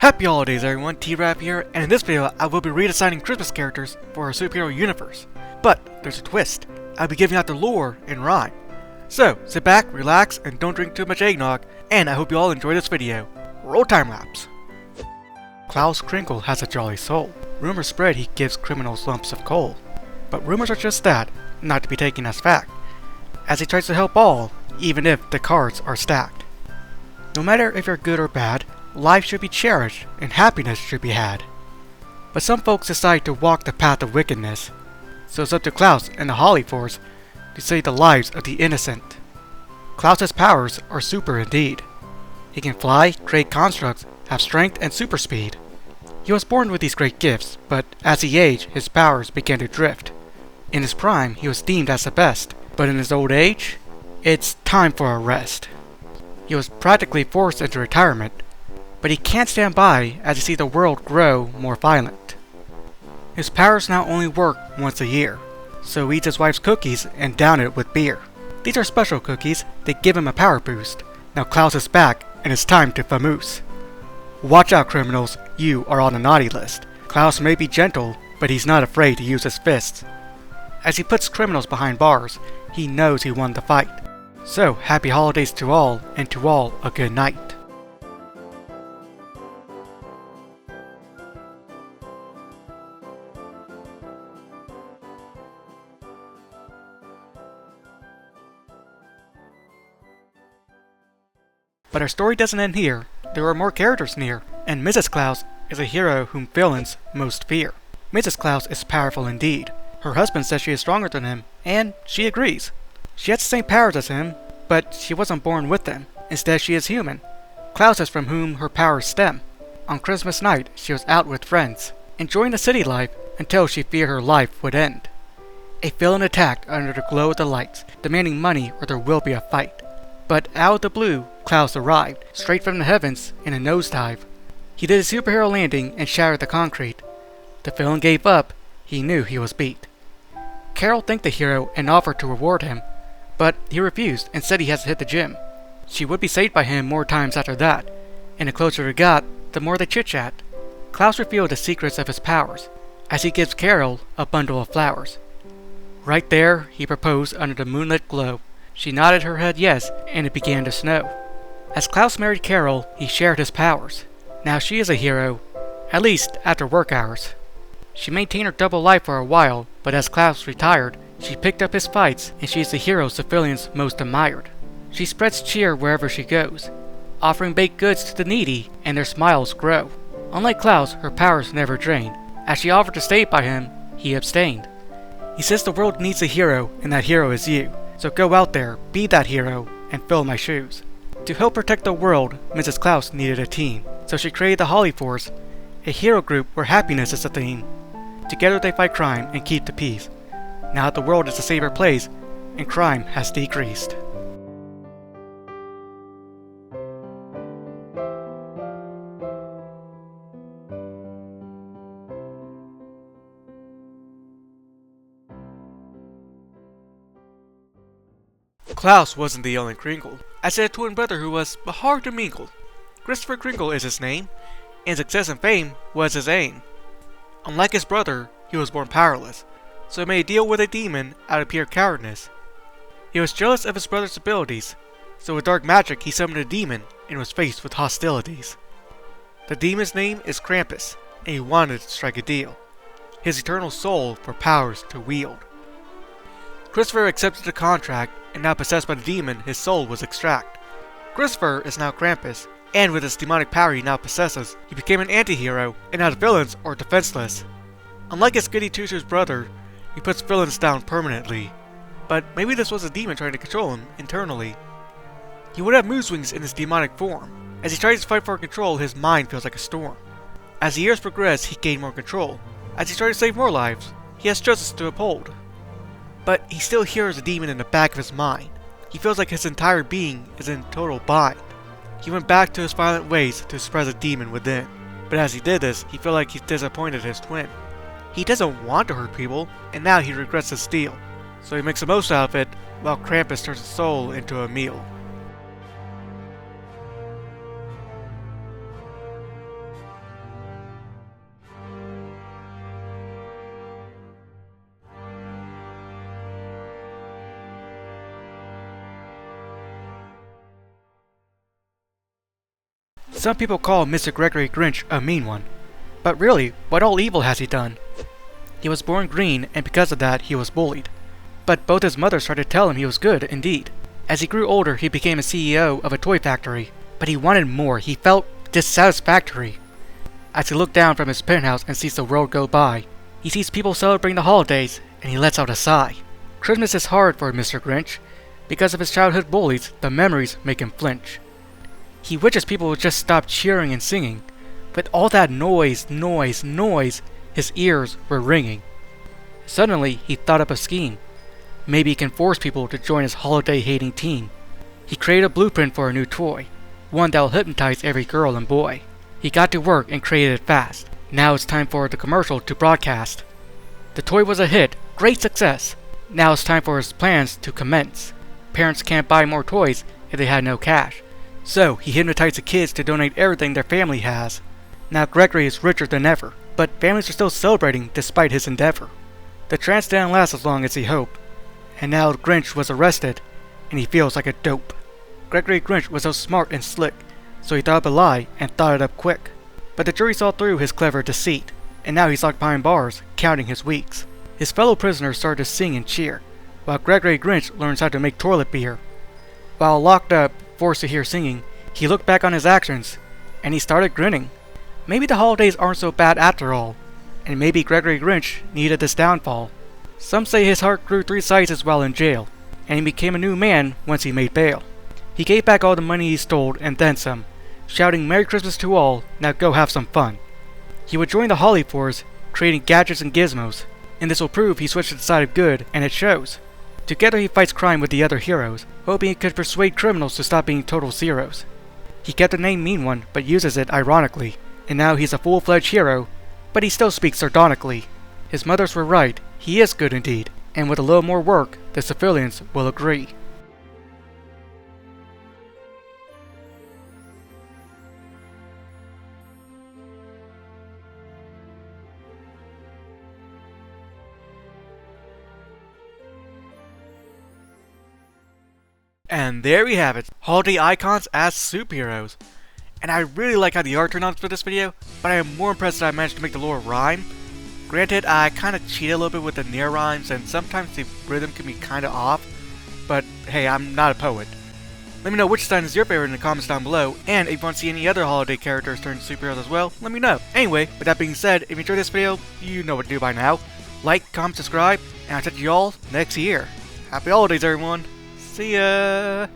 Happy holidays everyone, T-Rav here, and in this video I will be redesigning Christmas characters for our superhero universe. But there's a twist. I'll be giving out the lore in rhyme. So sit back, relax, and don't drink too much eggnog, and I hope you all enjoy this video. Roll time lapse. Klaus Crinkle has a jolly soul. Rumors spread he gives criminals lumps of coal. But rumors are just that, not to be taken as fact, as he tries to help all, even if the cards are stacked. No matter if you're good or bad, life should be cherished and happiness should be had. But some folks decide to walk the path of wickedness, so it's up to Klaus and the Holi-Force to save the lives of the innocent. Klaus's powers are super indeed. He can fly, create constructs, have strength and super speed. He was born with these great gifts, but as he aged, his powers began to drift. In his prime, he was deemed as the best, but in his old age, it's time for a rest. He was practically forced into retirement, but he can't stand by as he sees the world grow more violent. His powers now only work once a year, so he eats his wife's cookies and down it with beer. These are special cookies, they give him a power boost. Now Klaus is back and it's time to vamoose. Watch out criminals, you are on the naughty list. Klaus may be gentle, but he's not afraid to use his fists. As he puts criminals behind bars, he knows he won the fight. So happy holidays to all, and to all a good night. But our story doesn't end here. There are more characters near, and Mrs. Klaus is a hero whom villains most fear. Mrs. Klaus is powerful indeed. Her husband says she is stronger than him, and she agrees. She has the same powers as him, but she wasn't born with them. Instead, she is human. Klaus is from whom her powers stem. On Christmas night, she was out with friends, enjoying the city life until she feared her life would end. A villain attacked under the glow of the lights, demanding money or there will be a fight. But out of the blue, Klaus arrived, straight from the heavens, in a nosedive. He did a superhero landing and shattered the concrete. The villain gave up. He knew he was beat. Carol thanked the hero and offered to reward him, but he refused and said he has to hit the gym. She would be saved by him more times after that, and the closer we got, the more they chit-chat. Klaus revealed the secrets of his powers, as he gives Carol a bundle of flowers. Right there, he proposed under the moonlit glow. She nodded her head yes, and it began to snow. As Klaus married Carol, he shared his powers. Now she is a hero, at least after work hours. She maintained her double life for a while, but as Klaus retired, she picked up his fights and she is the hero civilians most admired. She spreads cheer wherever she goes, offering baked goods to the needy and their smiles grow. Unlike Klaus, her powers never drained. As she offered to stay by him, he abstained. He says the world needs a hero and that hero is you. So go out there, be that hero, and fill my shoes. To help protect the world, Mrs. Klaus needed a team, so she created the Holi-Force, a hero group where happiness is the theme. Together they fight crime and keep the peace. Now that the world is a safer place, and crime has decreased. Klaus wasn't the only Crinkle, as he had a twin brother who was hard to mingle. Christopher Crinkle is his name, and success and fame was his aim. Unlike his brother, he was born powerless, so he made a deal with a demon out of pure cowardness. He was jealous of his brother's abilities, so with dark magic he summoned a demon and was faced with hostilities. The demon's name is Krampus, and he wanted to strike a deal, his eternal soul for powers to wield. Christopher accepted the contract, and now possessed by the demon, his soul was extracted. Christopher is now Krampus, and with his demonic power he now possesses, he became an anti-hero, and now the villains are defenseless. Unlike his goody two-shoes brother, he puts villains down permanently. But maybe this was a demon trying to control him internally. He would have mood swings in his demonic form. As he tries to fight for control, his mind feels like a storm. As the years progress, he gained more control. As he tries to save more lives, he has justice to uphold. But he still hears a demon in the back of his mind. He feels like his entire being is in total bind. He went back to his violent ways to suppress a demon within. But as he did this, he felt like he disappointed his twin. He doesn't want to hurt people, and now he regrets his deal. So he makes the most out of it, while Krampus turns his soul into a meal. Some people call Mr. Gregory Grinch a mean one. But really, what all evil has he done? He was born green, and because of that, he was bullied. But both his mothers tried to tell him he was good, indeed. As he grew older, he became a CEO of a toy factory, but he wanted more. He felt dissatisfactory. As he looked down from his penthouse and sees the world go by, he sees people celebrating the holidays, and he lets out a sigh. Christmas is hard for Mr. Grinch. Because of his childhood bullies, the memories make him flinch. He wishes people would just stop cheering and singing. With all that noise, his ears were ringing. Suddenly, he thought up a scheme. Maybe he can force people to join his holiday-hating team. He created a blueprint for a new toy, one that will hypnotize every girl and boy. He got to work and created it fast. Now it's time for the commercial to broadcast. The toy was a hit, great success. Now it's time for his plans to commence. Parents can't buy more toys if they had no cash. So he hypnotized the kids to donate everything their family has. Now Gregory is richer than ever, but families are still celebrating despite his endeavor. The trance didn't last as long as he hoped, and now the Grinch was arrested, and he feels like a dope. Gregory Grinch was so smart and slick, so he thought up a lie and thought it up quick. But the jury saw through his clever deceit, and now he's locked behind bars, counting his weeks. His fellow prisoners started to sing and cheer, while Gregory Grinch learns how to make toilet beer. While locked up, forced to hear singing, he looked back on his actions, and he started grinning. Maybe the holidays aren't so bad after all, and maybe Gregory Grinch needed this downfall. Some say his heart grew 3 sizes while in jail, and he became a new man once he made bail. He gave back all the money he stole and then some, shouting Merry Christmas to all, now go have some fun. He would join the Holi-Force, creating gadgets and gizmos, and this will prove he switched to the side of good, and it shows. Together he fights crime with the other heroes, hoping he could persuade criminals to stop being total zeros. He kept the name Mean One, but uses it ironically, and now he's a full-fledged hero, but he still speaks sardonically. His mothers were right, he is good indeed, and with a little more work, the civilians will agree. And there we have it, holiday icons as superheroes. And I really like how the art turned out for this video, but I am more impressed that I managed to make the lore rhyme. Granted, I kinda cheated a little bit with the near rhymes, and sometimes the rhythm can be kinda off, but hey, I'm not a poet. Let me know which design is your favorite in the comments down below, and if you want to see any other holiday characters turn superheroes as well, let me know. Anyway, with that being said, if you enjoyed this video, you know what to do by now. Like, comment, subscribe, and I'll catch you all next year. Happy holidays everyone! See ya!